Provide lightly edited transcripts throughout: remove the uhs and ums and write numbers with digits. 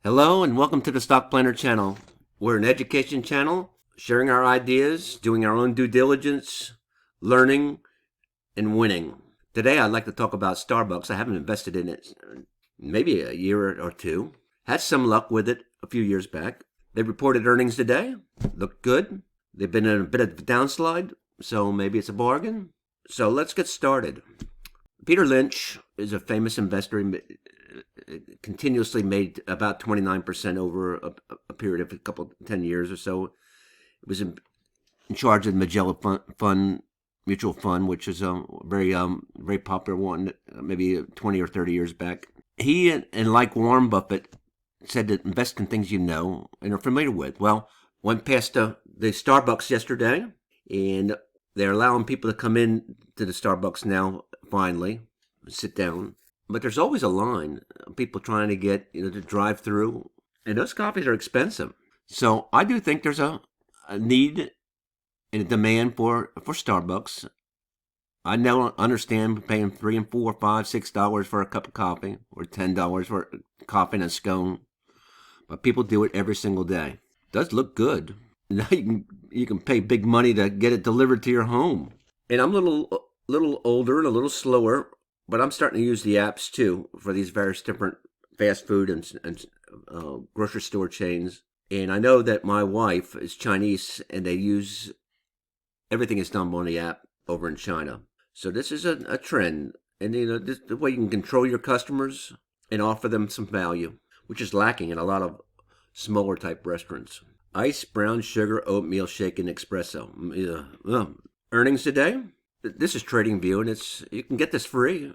Hello and welcome to the Stock Planner channel. We're an education channel, sharing our ideas, doing our own due diligence, learning, and winning. Today I'd like to talk about Starbucks. I haven't invested in it maybe a year or two. Had some luck with it a few years back. They reported earnings today. Looked good. They've been in a bit of a downslide, so maybe it's a bargain. So let's get started. Peter Lynch is a famous investor. He continuously made about 29% over a period of 10 years or so. It was in charge of the Magellan Fund, mutual fund, which is a very popular one, maybe 20 or 30 years back. He and like Warren Buffett said to invest in things you know and are familiar with. Well, went past the Starbucks yesterday, and they're allowing people to come in to the Starbucks now, finally, sit down. But there's always a line, people trying to get, to drive through, and those coffees are expensive. So I do think there's a need and a demand for Starbucks. I now understand paying $3 and $4, $5, $6 for a cup of coffee, or $10 for coffee and a scone. But people do it every single day. It does look good. Now you can pay big money to get it delivered to your home. And I'm a little older and a little slower, but I'm starting to use the apps too for these various different fast food and grocery store chains. And I know that my wife is Chinese, and they use everything is done on the app over in China. So this is a trend, and this, the way you can control your customers and offer them some value, which is lacking in a lot of smaller type restaurants. Ice, brown sugar, oatmeal shaken espresso. Earnings today. This is Tradingview, and you can get this free,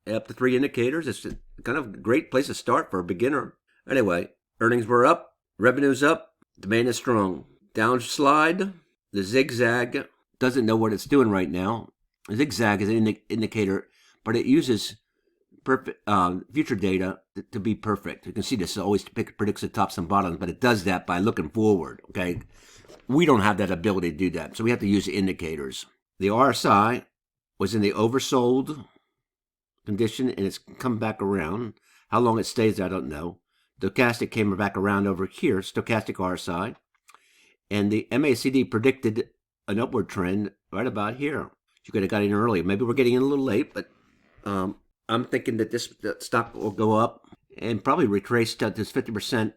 up to 3 indicators. It's kind of a great place to start for a beginner. Anyway, earnings were up, revenue's up, demand is strong. Downslide, the zigzag doesn't know what it's doing right now. The zigzag is an indicator, but it uses perfect future data to be perfect. You can see this always predicts the tops and bottoms, but it does that by looking forward. Okay, we don't have that ability to do that, so we have to use indicators. The RSI was in the oversold condition, and it's come back around. How long it stays, I don't know. Stochastic came back around over here, stochastic RSI. And the MACD predicted an upward trend right about here. You could have got in early. Maybe we're getting in a little late, but I'm thinking that this stock will go up and probably retrace to this 50%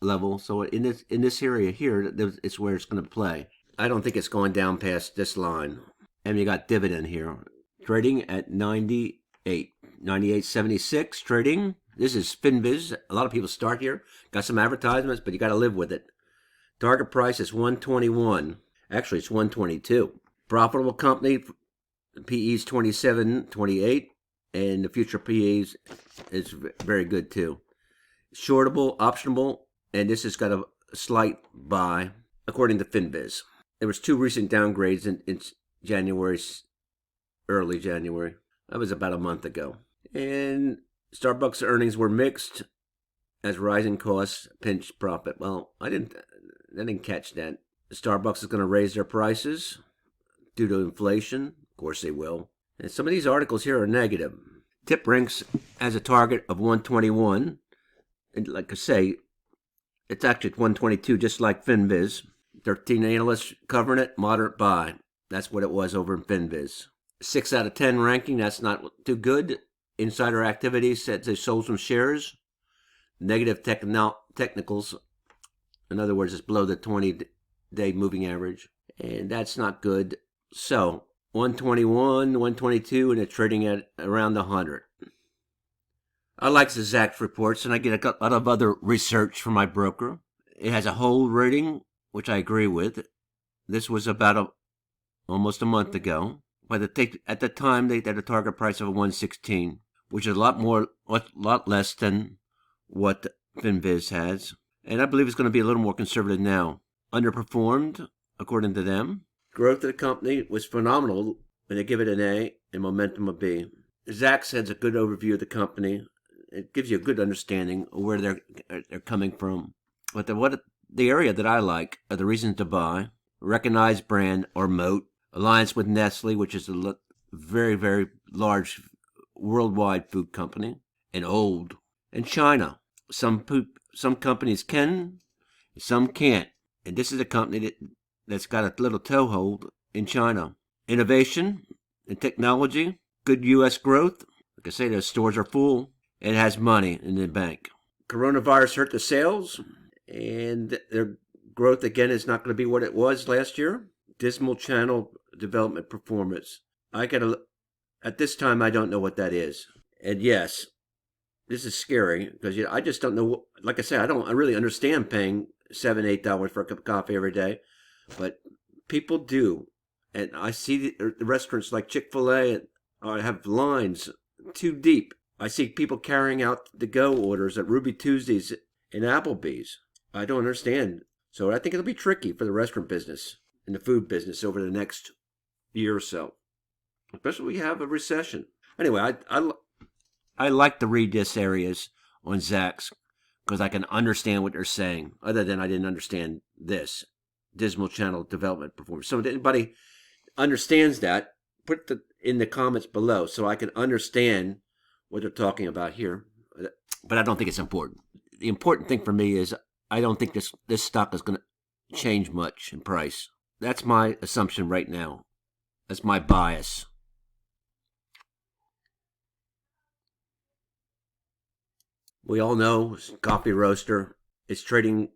level. So in this area here, it's where it's going to play. I don't think it's going down past this line. And you got dividend here. Trading at 98.76 trading. This is FinViz. A lot of people start here. Got some advertisements, but you got to live with it. Target price is 121. Actually, it's 122. Profitable company. PE is 27, 28. And the future PE is very good too. Shortable, optionable. And this has got a slight buy, according to FinViz. There was 2 recent downgrades in January, early January. That was about a month ago. And Starbucks earnings were mixed as rising costs pinched profit. Well, I didn't catch that. Starbucks is going to raise their prices due to inflation. Of course they will. And some of these articles here are negative. Tip ranks as a target of 121. And like I say, it's actually 122, just like FinViz. 13 analysts covering it, moderate buy. That's what it was over in FinViz. 6 out of 10 ranking, that's not too good. Insider activity said they sold some shares. Negative technicals, in other words, it's below the 20-day moving average. And that's not good. So, 121, 122, and it's trading at around 100. I like the Zacks reports, and I get a lot of other research from my broker. It has a hold rating, which I agree with. This was about almost a month ago. But at the time, they had a target price of 116, which is a lot less than what FinViz has. And I believe it's going to be a little more conservative now. Underperformed, according to them. Growth of the company was phenomenal, and they give it an A and momentum a B. Zacks has a good overview of the company. It gives you a good understanding of where they're coming from. But the area that I like are the reasons to buy. Recognized brand or moat. Alliance with Nestle, which is a very, very large worldwide food company, and old. And China, some some companies can, some can't. And this is a company that's got a little toehold in China. Innovation and technology, good U.S. growth. Like I say, those stores are full. It has money in the bank. Coronavirus hurt the sales, and their growth again is not going to be what it was last year. Dismal channel development performance. At this time, I don't know what that is. And yes, this is scary because I just don't know. Like I said, I really understand paying $7-8 for a cup of coffee every day, but people do. And I see the restaurants like Chick-fil-A have lines too deep. I see people carrying out the go orders at Ruby Tuesdays and Applebee's. I don't understand. So I think it'll be tricky for the restaurant business and the food business over the next year or so, especially when we have a recession. Anyway, I like to read this areas on SBUX because I can understand what they're saying. Other than I didn't understand this dismal channel development performance. So if anybody understands that, put it in the comments below so I can understand what they're talking about here. But I don't think it's important. The important thing for me is I don't think this stock is going to change much in price. That's my assumption right now. That's my bias. We all know coffee roaster is trading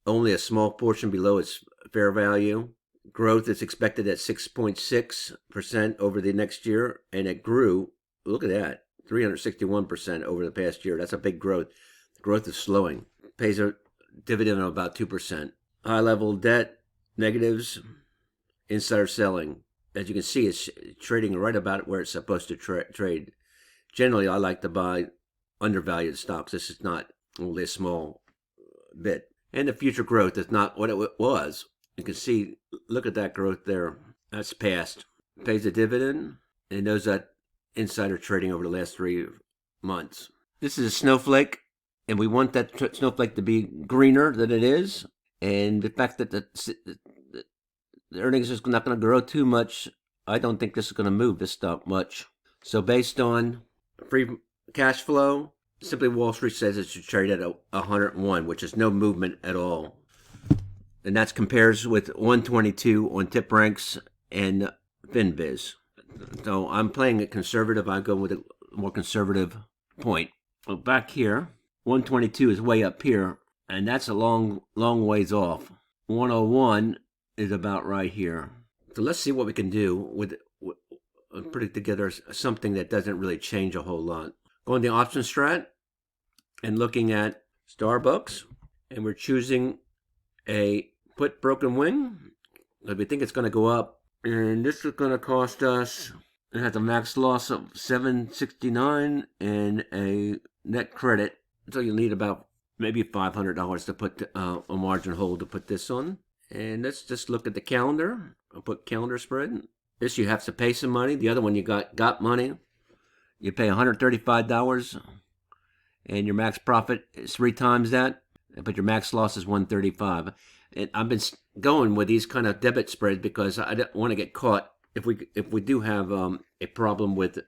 only a small portion below its fair value. Growth is expected at 6.6% over the next year, and it grew, look at that, 361% over the past year. That's a big growth. The growth is slowing. Pays a dividend of about 2%. High level debt, negatives, insider selling. As you can see, it's trading right about where it's supposed to trade. Generally, I like to buy undervalued stocks. This is not only a small bit. And the future growth is not what it was. You can see, look at that growth there. That's past. Pays a dividend, and knows that insider trading over the last 3 months. This is a snowflake, and we want that snowflake to be greener than it is. And the fact that the earnings is not going to grow too much, I don't think this is going to move this stock much. So based on free cash flow, Simply Wall Street says it should trade at 101, which is no movement at all. And that compares with 122 on Tip Ranks and FinViz. So I'm playing it conservative. I go with a more conservative point. Well, back here, 122 is way up here, and that's a long ways off. 101 is about right here. So let's see what we can do with putting together something that doesn't really change a whole lot. Going to the option strat and looking at SBUX, and we're choosing a put broken wing because we think it's going to go up, and this is going to cost us. It has a max loss of $769 and a net credit, so you'll need about maybe $500 to put a margin hold to put this on. And let's just look at the calendar. I'll put calendar spread. This you have to pay some money. The other one you got money. You pay $135, and your max profit is 3 times that, but your max loss is $135. And I've been going with these kind of debit spreads because I don't want to get caught if we do have a problem with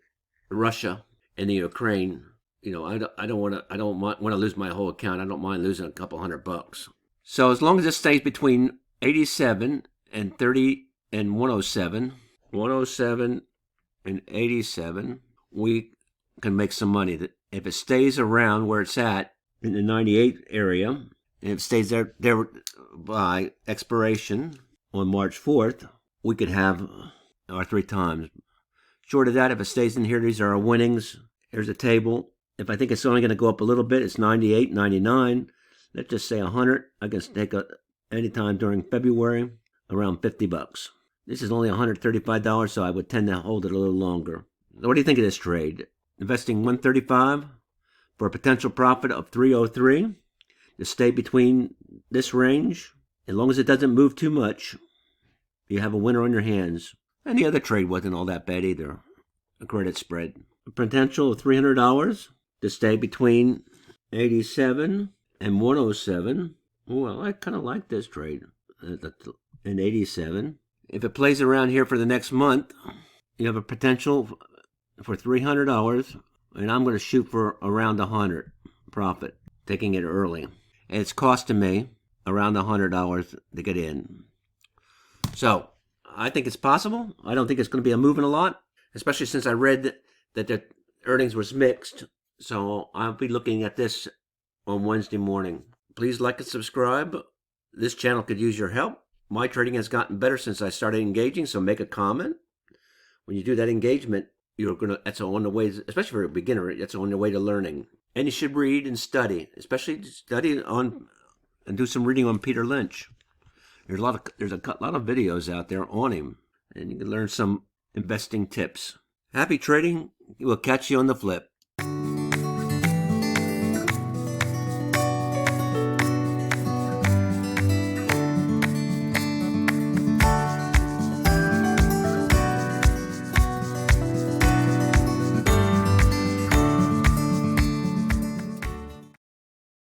Russia and the Ukraine. I don't want to lose my whole account. I don't mind losing a couple $100. So as long as it stays between 87 and 30 and 107 and 87, we can make some money. If it stays around where it's at in the 98 area, and if it stays there by expiration on March 4th, we could have our 3 times. Short of that, if it stays in here, these are our winnings. Here's a table. If I think it's only going to go up a little bit, it's 98, 99. Let's just say 100. I can take any time during February, around $50. This is only $135, so I would tend to hold it a little longer. What do you think of this trade? Investing $135 for a potential profit of $303 to stay between this range. As long as it doesn't move too much, you have a winner on your hands. And the other trade wasn't all that bad either. A credit spread. A potential of $300 to stay between 87 and 107. Well, I kind of like this trade in 87. If it plays around here for the next month, you have a potential for $300, and I'm going to shoot for around 100 profit, taking it early. and it's costing me around $100 to get in. So I think it's possible. I don't think it's going to be moving a lot, especially since I read that the earnings was mixed. So I'll be looking at this on Wednesday morning. Please like and subscribe. This channel could use your help. My trading has gotten better since I started engaging, so make a comment. When you do that engagement, that's on the way, especially for a beginner, that's on the way to learning. And you should read and study, especially study on and do some reading on Peter Lynch. There's a lot of videos out there on him, and you can learn some investing tips. Happy trading. We'll catch you on the flip.